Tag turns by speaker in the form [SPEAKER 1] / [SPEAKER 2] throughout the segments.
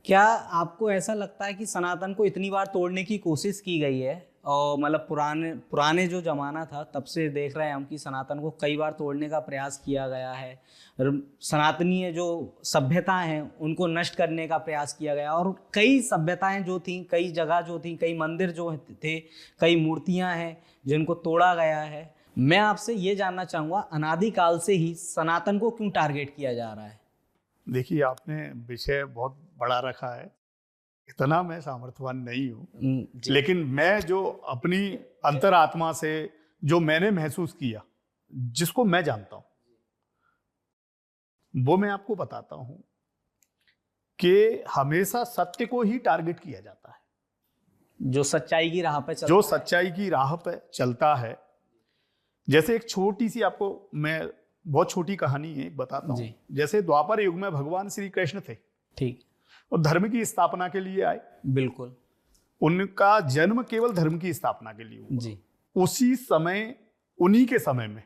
[SPEAKER 1] क्या आपको ऐसा लगता है कि सनातन को इतनी बार तोड़ने की कोशिश की गई है, और मतलब पुराने पुराने जो जमाना था तब से देख रहे हैं हम कि सनातन को कई बार तोड़ने का प्रयास किया गया है, सनातनीय जो सभ्यता हैं उनको नष्ट करने का प्रयास किया गया, और कई सभ्यताएं जो थीं, कई जगह जो थी, कई मंदिर जो थे, कई मूर्तियां हैं जिनको तोड़ा गया है। मैं आपसे ये जानना चाहूँगा, अनादिकाल से ही सनातन को क्यों टारगेट किया जा रहा है?
[SPEAKER 2] देखिए, आपने विषय बहुत बड़ा रखा है। इतना मैं सामर्थ्यवान नहीं हूँ,
[SPEAKER 1] जी।
[SPEAKER 2] लेकिन मैं जो अपनी अंतरात्मा से जो मैंने महसूस किया, जिसको मैं जानता हूँ, वो मैं आपको बताता हूँ कि हमेशा सत्य को ही टारगेट किया जाता है।
[SPEAKER 1] जो सच्चाई की राह पे चलता
[SPEAKER 2] जो
[SPEAKER 1] है।
[SPEAKER 2] सच्चाई की राह पे चलता है। जैसे एक छोटी सी आपको मैं बहुत छोटी कहानी है एक बताता हूँ।
[SPEAKER 1] जी।
[SPEAKER 2] जैसे द्वापर युग में भगवान श्री कृष्ण थे,
[SPEAKER 1] ठीक।
[SPEAKER 2] और धर्म की स्थापना के लिए आए।
[SPEAKER 1] बिल्कुल।
[SPEAKER 2] उनका जन्म केवल धर्म की स्थापना के लिए हुआ।
[SPEAKER 1] जी।
[SPEAKER 2] उसी समय, उन्हीं के समय में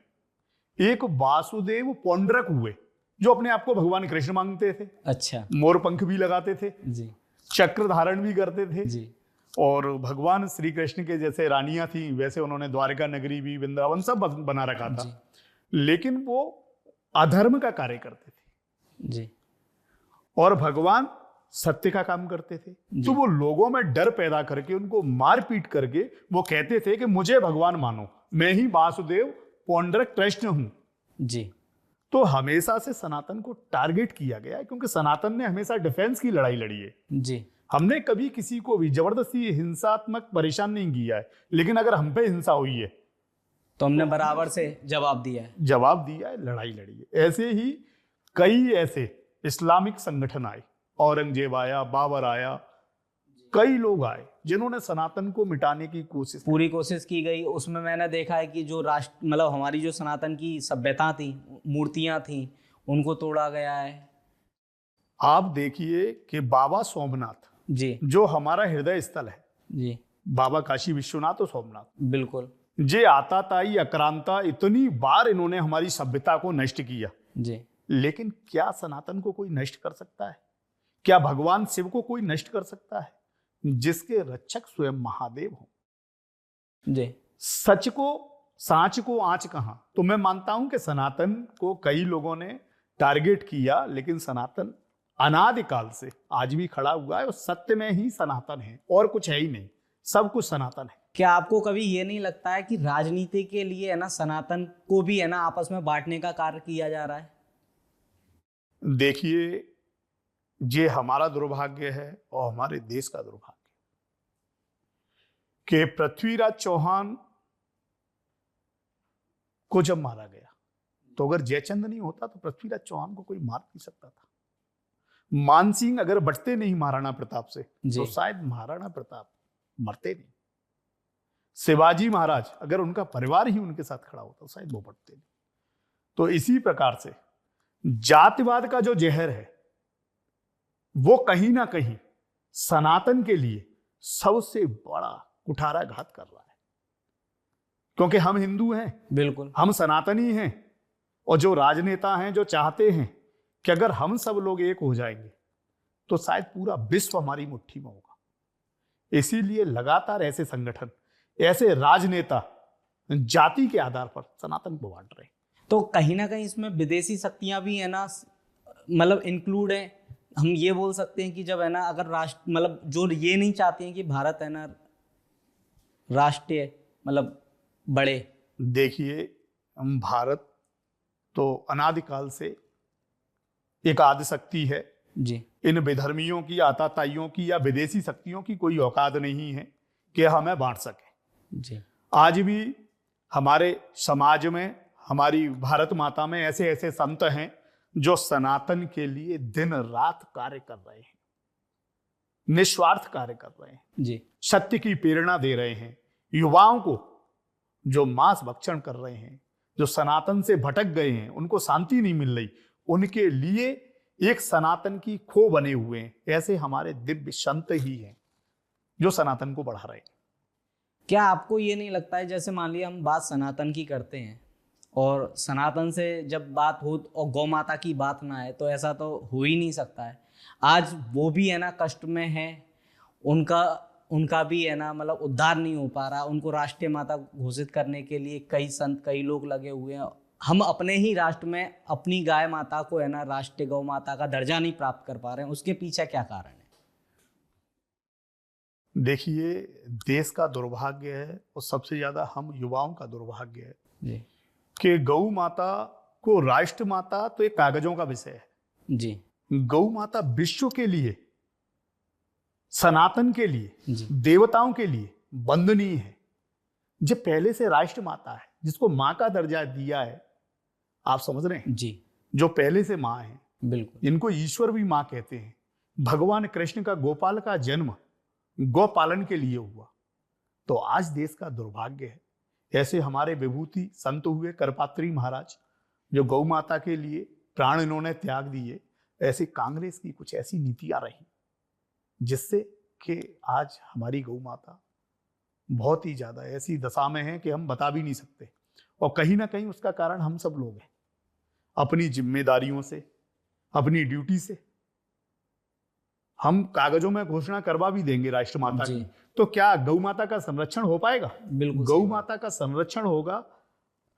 [SPEAKER 2] एक वासुदेव पौंड्रक हुए, जो अपने आप को भगवान कृष्ण मांगते थे।
[SPEAKER 1] अच्छा।
[SPEAKER 2] मोर पंख भी लगाते थे,
[SPEAKER 1] जी।
[SPEAKER 2] चक्र धारण भी करते थे।
[SPEAKER 1] जी।
[SPEAKER 2] और भगवान श्री कृष्ण के जैसे रानियां थी, वैसे उन्होंने द्वारका नगरी भी, वृंदावन सब बना रखा था।
[SPEAKER 1] जी।
[SPEAKER 2] लेकिन वो अधर्म का कार्य करते थे,
[SPEAKER 1] जी।
[SPEAKER 2] और भगवान सत्य का काम करते थे। तो वो लोगों में डर पैदा करके, उनको मार पीट करके वो कहते थे कि मुझे भगवान मानो, मैं ही वासुदेव पौंड्रक कृष्ण हूं।
[SPEAKER 1] जी।
[SPEAKER 2] तो हमेशा से सनातन को टारगेट किया गया है, क्योंकि सनातन ने हमेशा डिफेंस की लड़ाई लड़ी है।
[SPEAKER 1] जी।
[SPEAKER 2] हमने कभी किसी को भी जबरदस्ती हिंसात्मक परेशान नहीं किया है, लेकिन अगर हम पे हिंसा हुई है
[SPEAKER 1] तो हमने बराबर से जवाब दिया है।
[SPEAKER 2] जवाब दिया है, लड़ाई लड़ी है। ऐसे ही कई ऐसे इस्लामिक संगठन आए, औरंगजेब आया, बाबर आया, कई लोग आए जिन्होंने सनातन को मिटाने की कोशिश
[SPEAKER 1] पूरी कोशिश की गई। उसमें मैंने देखा है कि जो राष्ट्र मतलब हमारी जो सनातन की सभ्यता थी, मूर्तियां थी, उनको तोड़ा गया है।
[SPEAKER 2] आप देखिए कि बाबा सोमनाथ,
[SPEAKER 1] जी।
[SPEAKER 2] जो हमारा हृदय स्थल है,
[SPEAKER 1] जी।
[SPEAKER 2] बाबा काशी विश्वनाथ और सोमनाथ,
[SPEAKER 1] बिल्कुल।
[SPEAKER 2] जे आता ताई अक्रांता, इतनी बार इन्होंने हमारी सभ्यता को नष्ट किया।
[SPEAKER 1] जी।
[SPEAKER 2] लेकिन क्या सनातन को कोई नष्ट कर सकता है? क्या भगवान शिव को कोई नष्ट कर सकता है, जिसके रक्षक स्वयं महादेव हो?
[SPEAKER 1] जी।
[SPEAKER 2] सच को, सांच को आंच कहां? तो मैं मानता हूं कि सनातन को कई लोगों ने टारगेट किया, लेकिन सनातन अनादिकाल से आज भी खड़ा हुआ है, और सत्य में ही सनातन है, और कुछ है ही नहीं, सब कुछ सनातन है।
[SPEAKER 1] क्या आपको कभी ये नहीं लगता है कि राजनीति के लिए है ना, सनातन को भी है ना आपस में बांटने का कार्य किया जा रहा है?
[SPEAKER 2] देखिए, ये हमारा दुर्भाग्य है और हमारे देश का दुर्भाग्य कि पृथ्वीराज चौहान को जब मारा गया, तो अगर जयचंद नहीं होता तो पृथ्वीराज चौहान को कोई मार नहीं सकता था। मानसिंह अगर बचते नहीं महाराणा प्रताप से, तो शायद महाराणा प्रताप मरते नहीं। शिवाजी महाराज अगर उनका परिवार ही उनके साथ खड़ा होता, शायद वो बढ़ते नहीं। तो इसी प्रकार से जातिवाद का जो जहर है, वो कहीं ना कहीं सनातन के लिए सबसे बड़ा कुठाराघात कर रहा है, क्योंकि हम हिंदू हैं।
[SPEAKER 1] बिल्कुल।
[SPEAKER 2] हम सनातनी हैं, और जो राजनेता हैं जो चाहते हैं कि अगर हम सब लोग एक हो जाएंगे तो शायद पूरा विश्व हमारी मुट्ठी में होगा। इसीलिए लगातार ऐसे संगठन, ऐसे राजनेता जाति के आधार पर सनातन को बांट रहे हैं।
[SPEAKER 1] तो कहीं ना कहीं इसमें विदेशी शक्तियां भी है ना, मतलब इंक्लूड है। हम ये बोल सकते हैं कि जब है ना, अगर राष्ट्र मतलब जो ये नहीं चाहते हैं कि भारत है ना राष्ट्रीय मतलब बड़े।
[SPEAKER 2] देखिए, भारत तो अनादिकाल से एक आदि शक्ति है।
[SPEAKER 1] जी।
[SPEAKER 2] इन विधर्मियों की, आताताइयों की या विदेशी शक्तियों की कोई औकात नहीं है कि हमें बांट सके।
[SPEAKER 1] जी।
[SPEAKER 2] आज भी हमारे समाज में, हमारी भारत माता में ऐसे ऐसे संत हैं जो सनातन के लिए दिन रात कार्य कर रहे हैं, निस्वार्थ कार्य कर रहे हैं।
[SPEAKER 1] जी।
[SPEAKER 2] सत्य की प्रेरणा दे रहे हैं युवाओं को, जो मांस भक्षण कर रहे हैं, जो सनातन से भटक गए हैं, उनको शांति नहीं मिल रही, उनके लिए एक सनातन की खो बने हुए हैं। ऐसे हमारे दिव्य संत ही हैं जो सनातन को बढ़ा रहे हैं।
[SPEAKER 1] क्या आपको ये नहीं लगता है, जैसे मान लिया हम बात सनातन की करते हैं, और सनातन से जब बात हो और गौ माता की बात ना आए, तो ऐसा तो हो ही नहीं सकता है। आज वो भी है ना कष्ट में है, उनका उनका भी है ना मतलब उद्धार नहीं हो पा रहा। उनको राष्ट्रीय माता घोषित करने के लिए कई संत कई लोग लगे हुए हैं। हम अपने ही राष्ट्र में अपनी गाय माता को है ना राष्ट्रीय गौ माता का दर्जा नहीं प्राप्त कर पा रहे हैं, उसके पीछे क्या कारण है?
[SPEAKER 2] देखिए, देश का दुर्भाग्य है और सबसे ज्यादा हम युवाओं का दुर्भाग्य है
[SPEAKER 1] जी
[SPEAKER 2] कि गौ माता को राष्ट्र माता तो एक कागजों का विषय है।
[SPEAKER 1] जी
[SPEAKER 2] गौ माता विश्व के लिए, सनातन के लिए,
[SPEAKER 1] जी
[SPEAKER 2] देवताओं के लिए वंदनीय है। जो पहले से राष्ट्र माता है, जिसको माँ का दर्जा दिया है, आप समझ रहे हैं?
[SPEAKER 1] जी
[SPEAKER 2] जो पहले से माँ है,
[SPEAKER 1] बिल्कुल।
[SPEAKER 2] इनको ईश्वर भी माँ कहते हैं। भगवान कृष्ण का गोपाल का जन्म गौ पालन के लिए हुआ। तो आज देश का दुर्भाग्य है, ऐसे हमारे विभूति संत हुए करपात्री महाराज जो गौ माता के लिए प्राण इन्होंने त्याग दिए। ऐसे कांग्रेस की कुछ ऐसी नीतियां रही जिससे कि आज हमारी गौ माता बहुत ही ज्यादा ऐसी दशा में है कि हम बता भी नहीं सकते। और कहीं ना कहीं उसका कारण हम सब लोग हैं, अपनी जिम्मेदारियों से, अपनी ड्यूटी से। हम कागजों में घोषणा करवा भी देंगे राष्ट्र माता की, तो क्या गौ माता का संरक्षण हो पाएगा?
[SPEAKER 1] बिल्कुल
[SPEAKER 2] गौ माता का संरक्षण होगा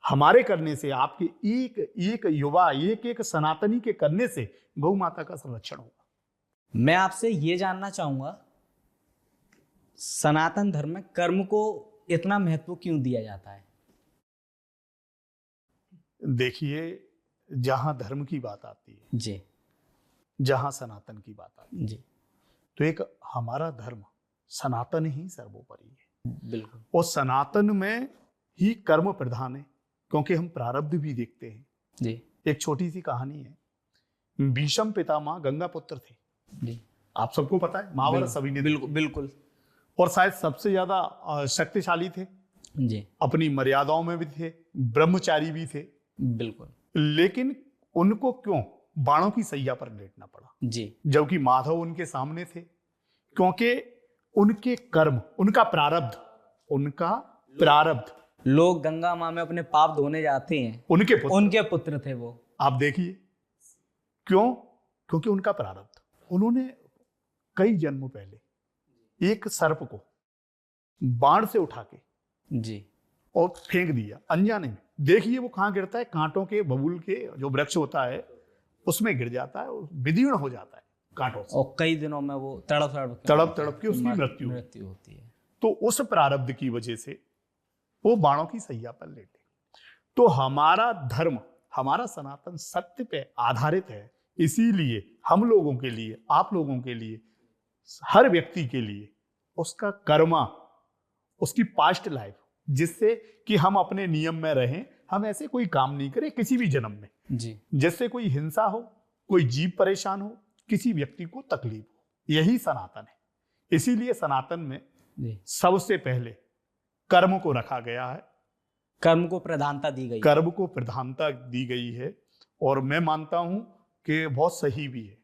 [SPEAKER 2] हमारे करने से, आपके एक एक युवा, एक एक सनातनी के करने से गौ माता का संरक्षण होगा।
[SPEAKER 1] मैं आपसे ये जानना चाहूंगा, सनातन धर्म में कर्म को इतना महत्व क्यों दिया जाता है?
[SPEAKER 2] देखिए, जहां धर्म की बात आती है
[SPEAKER 1] जी,
[SPEAKER 2] जहां सनातन की बात आती है,
[SPEAKER 1] जी
[SPEAKER 2] तो एक हमारा धर्म सनातन ही सर्वोपरि है।
[SPEAKER 1] बिल्कुल।
[SPEAKER 2] और सनातन में ही कर्म प्रधान है, क्योंकि हम प्रारब्ध भी देखते हैं।
[SPEAKER 1] जी
[SPEAKER 2] एक छोटी सी कहानी है। भीष्म पितामह गंगा पुत्र थे,
[SPEAKER 1] जी
[SPEAKER 2] आप सबको पता है, महाभारत सभी ने
[SPEAKER 1] बिल्कुल बिल्कुल।
[SPEAKER 2] और शायद सबसे ज्यादा शक्तिशाली थे,
[SPEAKER 1] जी
[SPEAKER 2] अपनी मर्यादाओं में भी थे, ब्रह्मचारी भी थे।
[SPEAKER 1] बिल्कुल।
[SPEAKER 2] लेकिन उनको क्यों बाणों की सैया पर लेटना पड़ा?
[SPEAKER 1] जी
[SPEAKER 2] जबकि माधव उनके सामने थे। क्योंकि उनके कर्म, उनका प्रारब्ध
[SPEAKER 1] लोग गंगा माँ में अपने पाप धोने जाते हैं, उनके पुत्र थे वो।
[SPEAKER 2] आप देखिए क्यों? क्योंकि उनका प्रारब्ध। उन्होंने कई जन्म पहले एक सर्प को बाण से उठा के
[SPEAKER 1] जी
[SPEAKER 2] और फेंक दिया अनजाने में। देखिए वो कहाँ गिरता है? कांटों के बबूल के जो वृक्ष होता है उसमें गिर जाता है, विदीर्ण हो जाता है कांटों से,
[SPEAKER 1] और कई दिनों में वो तड़प
[SPEAKER 2] तड़प के उसकी मृत्यु
[SPEAKER 1] होती है।
[SPEAKER 2] तो उस प्रारब्ध की वजह से वो बाणों की सैया पर लेटे। तो हमारा धर्म, हमारा सनातन सत्य पे आधारित है। इसीलिए हम लोगों के लिए, आप लोगों के लिए, हर व्यक्ति के लिए उसका कर्मा, उसकी पास्ट लाइफ, जिससे कि हम अपने नियम में रहें, हम ऐसे कोई काम नहीं करें किसी भी जन्म में
[SPEAKER 1] जी,
[SPEAKER 2] जिससे कोई हिंसा हो, कोई जीव परेशान हो, किसी व्यक्ति को तकलीफ हो। यही सनातन है। इसीलिए सनातन में सबसे पहले कर्म को रखा गया है,
[SPEAKER 1] कर्म को प्रधानता दी गई,
[SPEAKER 2] कर्म को प्रधानता दी गई है। और मैं मानता हूं कि बहुत सही भी है।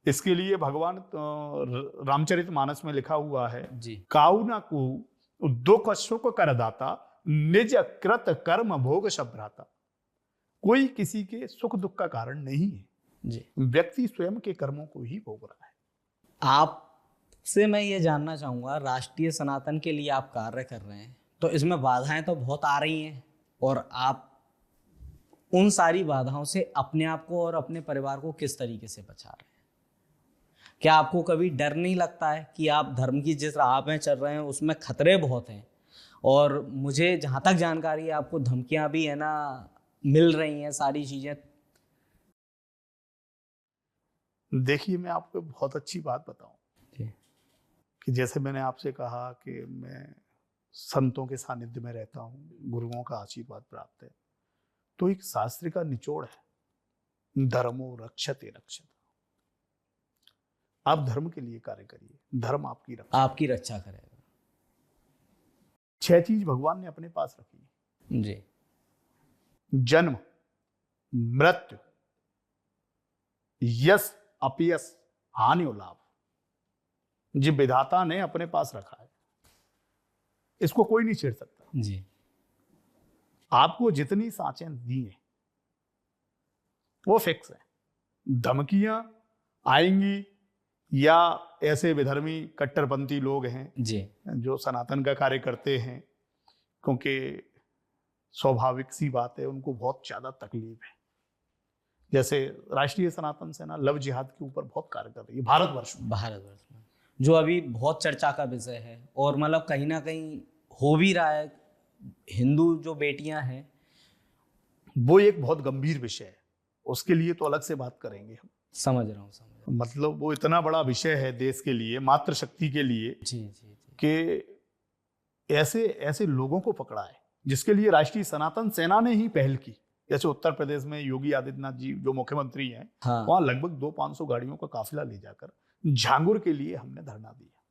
[SPEAKER 2] इसके लिए भगवान रामचरितमानस में लिखा हुआ है, काऊ ना को दुख सुख करदाता, निज कृत कर्म भोग शब्राता। कोई किसी के सुख दुख का कारण नहीं है
[SPEAKER 1] जी,
[SPEAKER 2] व्यक्ति स्वयं के कर्मों को ही भोग रहा है।
[SPEAKER 1] आपसे मैं ये जानना चाहूंगा, राष्ट्रीय सनातन के लिए आप कार्य कर रहे हैं, तो इसमें बाधाएं तो बहुत आ रही हैं, और आप उन सारी बाधाओं से अपने आप को और अपने परिवार को किस तरीके से बचा रहे हैं? क्या आपको कभी डर नहीं लगता है कि आप धर्म की जिस राह में चल रहे हैं उसमें खतरे बहुत हैं? और मुझे जहाँ तक जानकारी है, आपको धमकियां भी है ना मिल रही हैं, सारी चीजें।
[SPEAKER 2] देखिए, मैं आपको बहुत अच्छी बात बताऊं कि जैसे मैंने आपसे कहा कि मैं संतों के सानिध्य में रहता हूं, गुरुओं का आशीर्वाद प्राप्त है, तो एक शास्त्र का निचोड़ है, धर्मो रक्षते रक्षत। आप धर्म के लिए कार्य करिए, धर्म आपकी
[SPEAKER 1] रक्षा करेगा।
[SPEAKER 2] 6 चीज भगवान ने अपने पास रखी है
[SPEAKER 1] जी,
[SPEAKER 2] जन्म, मृत्यु, यश अपयश, हानि और लाभ, जो विधाता ने अपने पास रखा है। इसको कोई नहीं छेड़ सकता
[SPEAKER 1] जी।
[SPEAKER 2] आपको जितनी सांचें दी हैं वो फिक्स है। धमकियां आएंगी, या ऐसे विधर्मी कट्टरपंथी लोग हैं
[SPEAKER 1] जी
[SPEAKER 2] जो सनातन का कार्य करते हैं, क्योंकि स्वाभाविक सी बात है उनको बहुत ज्यादा तकलीफ है। जैसे राष्ट्रीय सनातन सेना लव जिहाद के ऊपर बहुत कार्य कर रही है भारतवर्ष
[SPEAKER 1] में, जो अभी बहुत चर्चा का विषय है, और मतलब कहीं ना कहीं हो भी रहा है। हिंदू जो बेटियां हैं,
[SPEAKER 2] वो एक बहुत गंभीर विषय है, उसके लिए तो अलग से बात करेंगे हम।
[SPEAKER 1] समझ रहा हूँ।
[SPEAKER 2] मतलब वो इतना बड़ा विषय है देश के लिए, मातृशक्ति के लिए,
[SPEAKER 1] जी
[SPEAKER 2] कि ऐसे ऐसे लोगों को पकड़ा है जिसके लिए राष्ट्रीय सनातन सेना ने ही पहल की। जैसे उत्तर प्रदेश में योगी आदित्यनाथ जी जो मुख्यमंत्री हैं,
[SPEAKER 1] हाँ।
[SPEAKER 2] वहां लगभग 200-500 गाड़ियों का काफिला ले जाकर झांगुर के लिए हमने धरना दिया,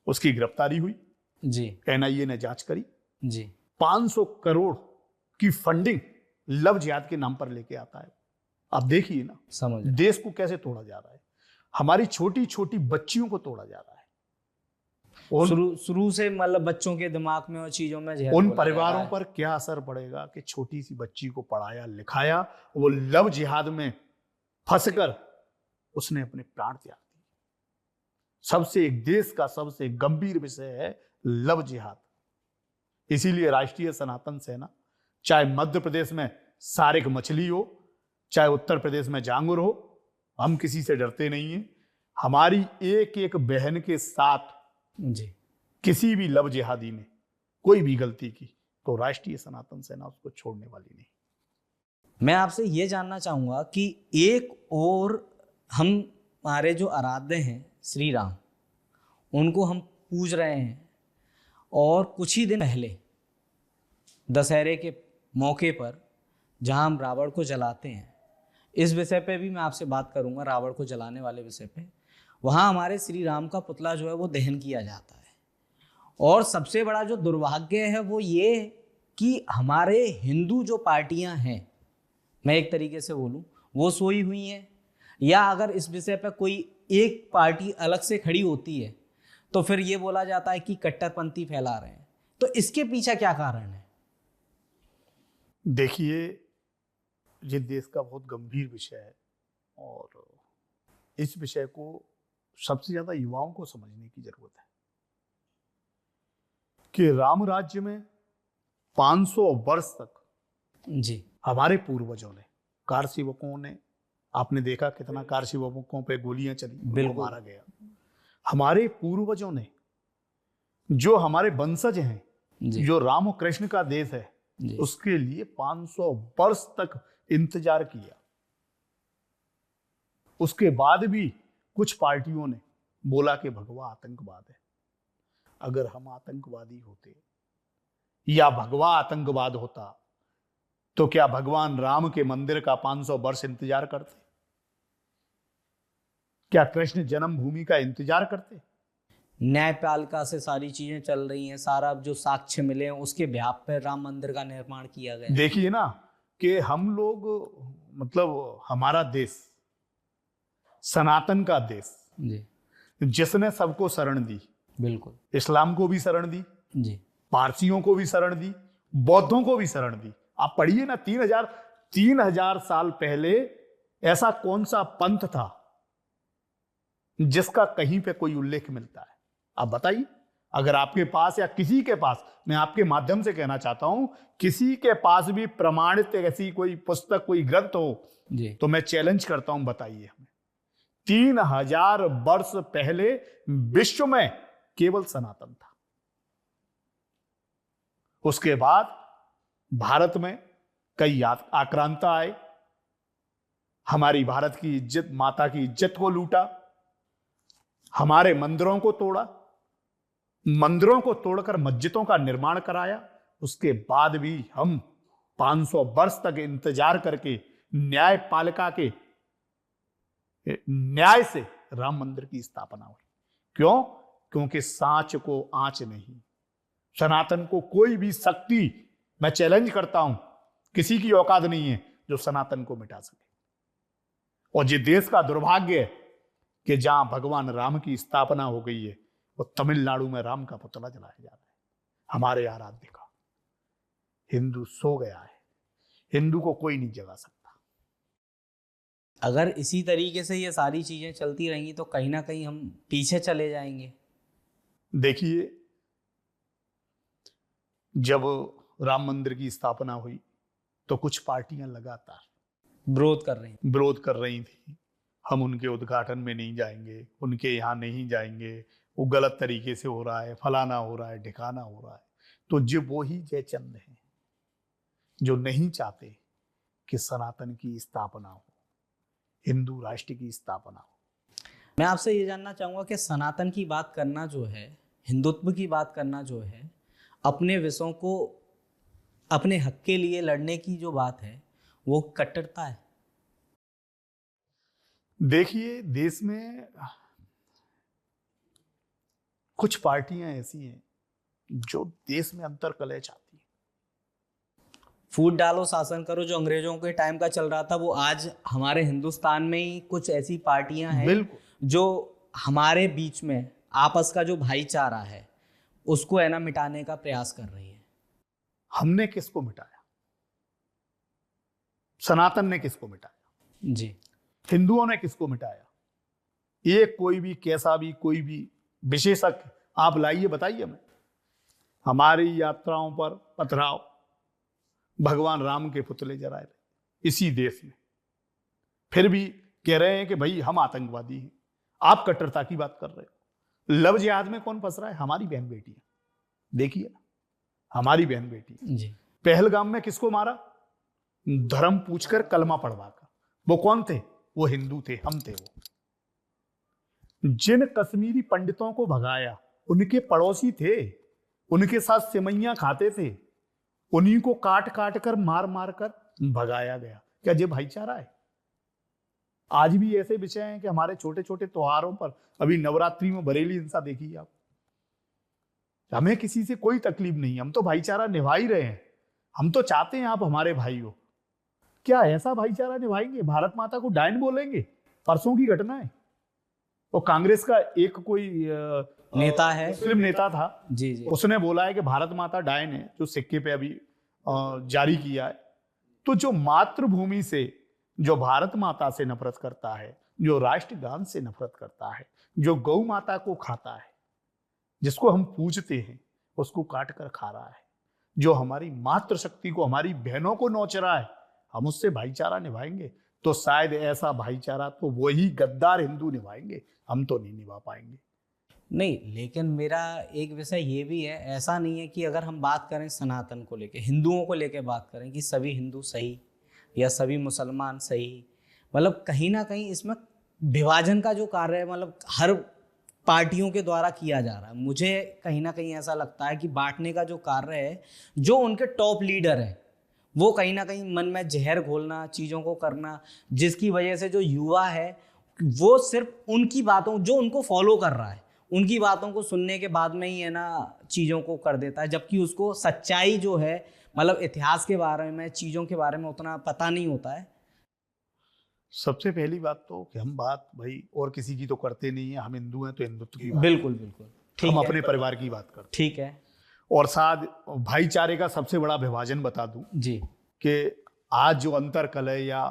[SPEAKER 2] उसकी गिरफ्तारी हुई
[SPEAKER 1] जी,
[SPEAKER 2] एनआईए ने जांच करी
[SPEAKER 1] जी।
[SPEAKER 2] 500 करोड़ की फंडिंग लव जिहाद के नाम पर लेके आता है। आप देखिए ना,
[SPEAKER 1] समझ
[SPEAKER 2] देश को कैसे तोड़ा जा रहा है, हमारी छोटी छोटी बच्चियों को तोड़ा जा रहा है।
[SPEAKER 1] शुरू से मतलब बच्चों के दिमाग में और चीजों में जहर
[SPEAKER 2] उन
[SPEAKER 1] घोला जा रहा
[SPEAKER 2] परिवारों
[SPEAKER 1] है।
[SPEAKER 2] पर क्या असर पड़ेगा कि छोटी सी बच्ची को पढ़ाया लिखाया, वो लव जिहाद में फंसकर उसने अपने प्राण त्याग दिए। सबसे एक देश का सबसे गंभीर विषय है लव जिहाद। इसीलिए राष्ट्रीय सनातन सेना, चाहे मध्य प्रदेश में सारिक मछली हो, चाहे उत्तर प्रदेश में जांगुर हो, हम किसी से डरते नहीं हैं। हमारी एक एक बहन के साथ
[SPEAKER 1] जी
[SPEAKER 2] किसी भी लव जिहादी ने कोई भी गलती की तो राष्ट्रीय सनातन सेना उसको छोड़ने वाली नहीं।
[SPEAKER 1] मैं आपसे ये जानना चाहूंगा कि एक और हमारे जो आराध्य हैं श्री राम, उनको हम पूज रहे हैं, और कुछ ही दिन पहले दशहरे के मौके पर जहां हम रावण को जलाते हैं, इस विषय पे भी मैं आपसे बात करूंगा, रावण को जलाने वाले विषय पे। वहाँ हमारे श्री राम का पुतला जो है वो दहन किया जाता है। और सबसे बड़ा जो दुर्भाग्य है वो ये कि हमारे हिंदू जो पार्टियां हैं, मैं एक तरीके से बोलूं, वो सोई हुई हैं, या अगर इस विषय पर कोई एक पार्टी अलग से खड़ी होती है तो फिर ये बोला जाता है कि कट्टरपंथी फैला रहे हैं। तो इसके पीछे क्या कारण है?
[SPEAKER 2] देखिए, ये देश का बहुत गंभीर विषय है और इस विषय को सबसे ज्यादा युवाओं को समझने की जरूरत है कि राम राज्य में 500 वर्ष तक
[SPEAKER 1] जी
[SPEAKER 2] हमारे पूर्वजों ने, कार सेवकों ने, आपने देखा कितना कार सेवकों पे गोलियां चली, उनको मारा गया। हमारे पूर्वजों ने, जो हमारे वंशज हैं, जो राम और कृष्ण का देश है, उसके लिए 500 वर्ष तक इंतजार किया। उसके बाद भी कुछ पार्टियों ने बोला कि भगवा आतंकवाद है। अगर हम आतंकवादी होते या भगवा आतंकवाद होता तो क्या भगवान राम के मंदिर का 500 वर्ष इंतजार करते? क्या कृष्ण जन्मभूमि का इंतजार करते?
[SPEAKER 1] न्यायपालिका से सारी चीजें चल रही हैं, सारा जो साक्ष्य मिले हैं उसके बिहाफ पर राम मंदिर का निर्माण किया गया।
[SPEAKER 2] देखिए ना कि हम लोग, मतलब हमारा देश सनातन का देश
[SPEAKER 1] जी,
[SPEAKER 2] जिसने सबको शरण दी,
[SPEAKER 1] बिल्कुल,
[SPEAKER 2] इस्लाम को भी शरण दी
[SPEAKER 1] जी,
[SPEAKER 2] पारसियों को भी शरण दी, बौद्धों को भी शरण दी। आप पढ़िए ना, 3000 साल पहले ऐसा कौन सा पंथ था जिसका कहीं पे कोई उल्लेख मिलता है? आप बताइए। अगर आपके पास या किसी के पास, मैं आपके माध्यम से कहना चाहता हूं, किसी के पास भी प्रमाणित ऐसी कोई पुस्तक, कोई ग्रंथ हो जी, तो मैं चैलेंज करता हूं, बताइए हमें। 3000 वर्ष पहले विश्व में केवल सनातन था। उसके बाद भारत में कई आक्रांता आए, हमारी भारत की इज्जत, माता की इज्जत को लूटा, हमारे मंदिरों को तोड़ा, मंदिरों को तोड़कर मस्जिदों का निर्माण कराया। उसके बाद भी हम 500 वर्ष तक इंतजार करके न्यायपालिका के न्याय से राम मंदिर की स्थापना हुई। क्यों? क्योंकि सांच को आंच नहीं, सनातन को कोई भी शक्ति, मैं चैलेंज करता हूं, किसी की औकात नहीं है जो सनातन को मिटा सके। और ये देश का दुर्भाग्य है कि जहां भगवान राम की स्थापना हो गई है, वो तमिलनाडु में राम का पुतला जलाया जा रहा है, हमारे आराध्य का। हिंदू सो गया है, हिंदू को कोई नहीं जगा सकता।
[SPEAKER 1] अगर इसी तरीके से ये सारी चीजें चलती रहेंगी तो कहीं ना कहीं हम पीछे चले जाएंगे।
[SPEAKER 2] देखिए, जब राम मंदिर की स्थापना हुई तो कुछ पार्टियां लगातार विरोध कर रही थी। हम उनके उद्घाटन में नहीं जाएंगे, उनके यहाँ नहीं जाएंगे, वो गलत तरीके से हो रहा है, फलाना हो रहा है, ढिकाना हो रहा है। तो जो वो ही जयचंद हैं जो नहीं चाहते कि सनातन की स्थापना हो, हिंदू राष्ट्र की स्थापना हो।
[SPEAKER 1] मैं आपसे ये जानना चाहूंगा कि सनातन की बात करना जो है, हिंदुत्व की बात करना जो है, अपने विषयों को अपने हक के लिए लड़ने की जो बात है, वो कट्टरता है।
[SPEAKER 2] देखिए, देश में कुछ पार्टियां ऐसी हैं जो देश में अंतर कलह चाहती हैं।
[SPEAKER 1] फूट डालो शासन करो जो अंग्रेजों के टाइम का चल रहा था, वो आज हमारे हिंदुस्तान में ही कुछ ऐसी पार्टियां हैं जो हमारे बीच में आपस का जो भाईचारा है उसको है ना मिटाने का प्रयास कर रही है।
[SPEAKER 2] हमने किसको मिटाया? सनातन ने किसको मिटाया?
[SPEAKER 1] जी।
[SPEAKER 2] हिंदुओं ने किसको मिटाया? ये कोई भी कैसा भी कोई भी विशेषज्ञ आप लाइए, बताइए हमें। हमारी यात्राओं पर पथराव, भगवान राम के पुतले जलाए रहे इसी देश में, फिर भी कह रहे हैं कि भाई हम आतंकवादी हैं। आप कट्टरता की बात कर रहे हो। लव जिहाद में कौन फंस रहा है? हमारी बहन बेटियां। देखिए ना, हमारी बहन बेटी
[SPEAKER 1] जी।
[SPEAKER 2] पहलगाम में किसको मारा? धर्म पूछकर, कलमा पढ़वाकर। वो कौन थे? वो हिंदू थे, हम थे। वो जिन कश्मीरी पंडितों को भगाया उनके पड़ोसी थे, उनके साथ सिमैया खाते थे, उन्हीं को काट काट कर, मार मार कर भगाया गया। क्या ये भाईचारा है? आज भी ऐसे विषय हैं कि हमारे छोटे छोटे त्योहारों पर, अभी नवरात्रि में बरेली हिंसा देखी आप। हमें किसी से कोई तकलीफ नहीं, हम तो भाईचारा निभा ही रहे हैं। हम तो चाहते हैं आप हमारे भाई हो। क्या ऐसा भाईचारा निभाएंगे? भारत माता को डायन बोलेंगे? परसों की घटना है, वो कांग्रेस का एक कोई
[SPEAKER 1] नेता है,
[SPEAKER 2] मुस्लिम नेता था,
[SPEAKER 1] जी जी,
[SPEAKER 2] उसने बोला है कि भारत माता डायन है, जो सिक्के पे अभी जारी किया है। तो जो मातृभूमि से, जो भारत माता से नफरत करता है, जो राष्ट्रगान से नफरत करता है, जो गौ माता को खाता है, जिसको हम पूजते हैं, उसको काट कर खा रहा है, जो हमारी मातृशक्ति को, हमारी बहनों को नोच रहा है, हम उससे भाईचारा निभाएंगे? तो शायद ऐसा भाईचारा तो वही गद्दार हिंदू निभाएंगे, हम तो नहीं निभा पाएंगे।
[SPEAKER 1] नहीं, लेकिन मेरा एक विषय ये भी है, ऐसा नहीं है कि अगर हम बात करें सनातन को लेके, हिंदुओं को लेके बात करें कि सभी हिंदू सही या सभी मुसलमान सही, मतलब कहीं ना कहीं इसमें विभाजन का जो कार्य है, मतलब हर पार्टियों के द्वारा किया जा रहा है। मुझे कहीं ना कहीं ऐसा लगता है कि बांटने का जो कार्य है, जो उनके टॉप लीडर हैं, वो कहीं ना कहीं मन में जहर घोलना, चीज़ों को करना, जिसकी वजह से जो युवा है वो सिर्फ उनकी बातों, जो उनको फॉलो कर रहा है, उनकी बातों को सुनने के बाद में ही है ना चीज़ों को कर देता है, जबकि उसको सच्चाई जो है, मतलब इतिहास के बारे में, चीज़ों के बारे में उतना पता नहीं होता है।
[SPEAKER 2] सबसे पहली बात तो कि हम बात भाई और किसी की तो करते नहीं है, हम हिंदू हैं तो हिंदुत्व की बात,
[SPEAKER 1] बिल्कुल बिल्कुल ठीक
[SPEAKER 2] हम
[SPEAKER 1] है,
[SPEAKER 2] अपने परिवार की बात करते।
[SPEAKER 1] ठीक है।
[SPEAKER 2] और साथ भाईचारे का सबसे बड़ा विभाजन बता दूं
[SPEAKER 1] जी,
[SPEAKER 2] कि आज जो अंतर कलह या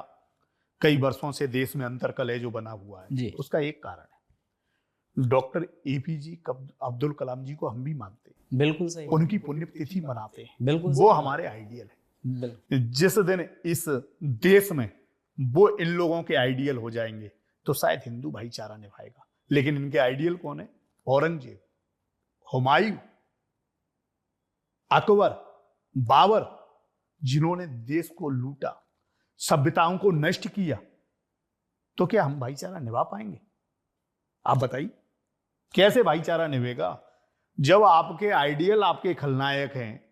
[SPEAKER 2] कई वर्षों से देश में अंतर कलह जो बना हुआ है, उसका एक कारण है, डॉक्टर एपीजे अब्दुल कलाम जी को हम भी मानते हैं,
[SPEAKER 1] बिल्कुल सही,
[SPEAKER 2] उनकी पुण्यतिथि मनाते हैं,
[SPEAKER 1] बिल्कुल
[SPEAKER 2] वो हमारे आइडियल है। जिस दिन इस देश में वो इन लोगों के आइडियल हो जाएंगे तो शायद हिंदू भाईचारा निभाएगा। लेकिन इनके आइडियल कौन है? औरंगजेब, हुमायूं, अकबर, बाबर, जिन्होंने देश को लूटा, सभ्यताओं को नष्ट किया। तो क्या हम भाईचारा निभा पाएंगे? आप बताइए, कैसे भाईचारा निभेगा जब आपके आइडियल, आपके खलनायक हैं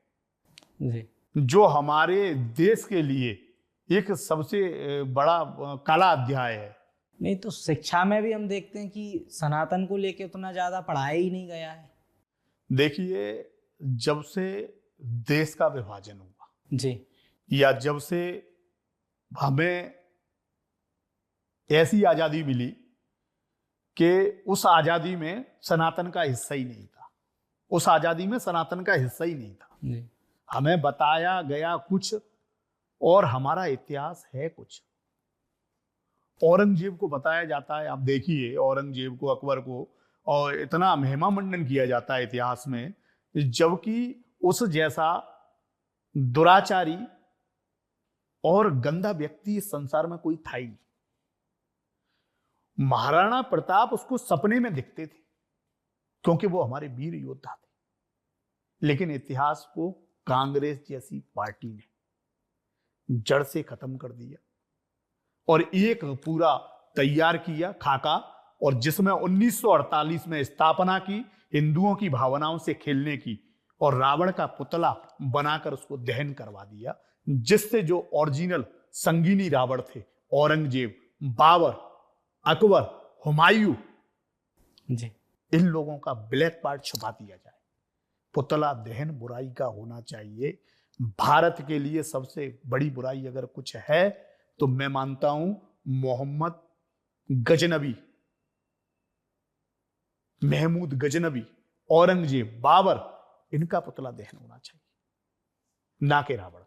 [SPEAKER 1] जी,
[SPEAKER 2] जो हमारे देश के लिए एक सबसे बड़ा काला अध्याय है।
[SPEAKER 1] नहीं तो शिक्षा में भी हम देखते हैं कि सनातन को लेके उतना ज्यादा पढ़ाया ही नहीं गया है।
[SPEAKER 2] देखिए, जब से देश का विभाजन हुआ
[SPEAKER 1] जी,
[SPEAKER 2] या जब से हमें ऐसी आजादी मिली कि उस आजादी में सनातन का हिस्सा ही नहीं था, उस आजादी में सनातन का हिस्सा ही नहीं था।
[SPEAKER 1] जी,
[SPEAKER 2] हमें बताया गया कुछ और हमारा इतिहास है कुछ। औरंगजेब को बताया जाता है, आप देखिए औरंगजेब को, अकबर को, और इतना महिमा मंडन किया जाता है इतिहास में, जबकि उस जैसा दुराचारी और गंदा व्यक्ति इस संसार में कोई था ही नहीं। महाराणा प्रताप उसको सपने में दिखते थे क्योंकि वो हमारे वीर योद्धा थे, लेकिन इतिहास को कांग्रेस जैसी पार्टी ने जड़ से खत्म कर दिया और एक पूरा तैयार किया खाका, और जिसमें 1948 में स्थापना की हिंदुओं की भावनाओं से खेलने की, और रावण का पुतला बनाकर उसको दहन करवा दिया, जिससे जो ओरिजिनल संगीनी रावण थे, औरंगजेब, बाबर, अकबर, हुमायूं
[SPEAKER 1] जी,
[SPEAKER 2] इन लोगों का ब्लैक पार्ट छुपा दिया जाए। पुतला दहन बुराई का होना चाहिए। भारत के लिए सबसे बड़ी बुराई अगर कुछ है तो मैं मानता हूं मोहम्मद गजनबी, महमूद गजनबी, औरंगजेब, बाबर, इनका पुतला दहन होना चाहिए, ना कि रावण।